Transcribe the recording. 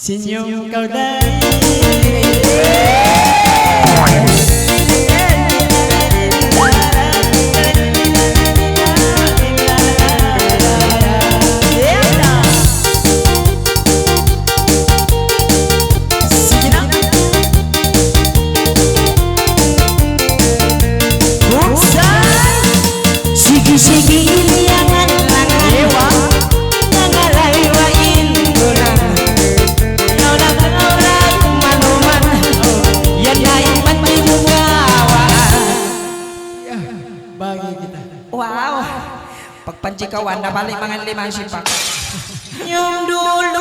Senyum kau dari Sigi iliangan langan Ewa nangalay wa induna nauna kauray manuman yan ay pantigungawaan. bagi kita. Wow, pagpanjikawan na balik mga limang sipak yung dulo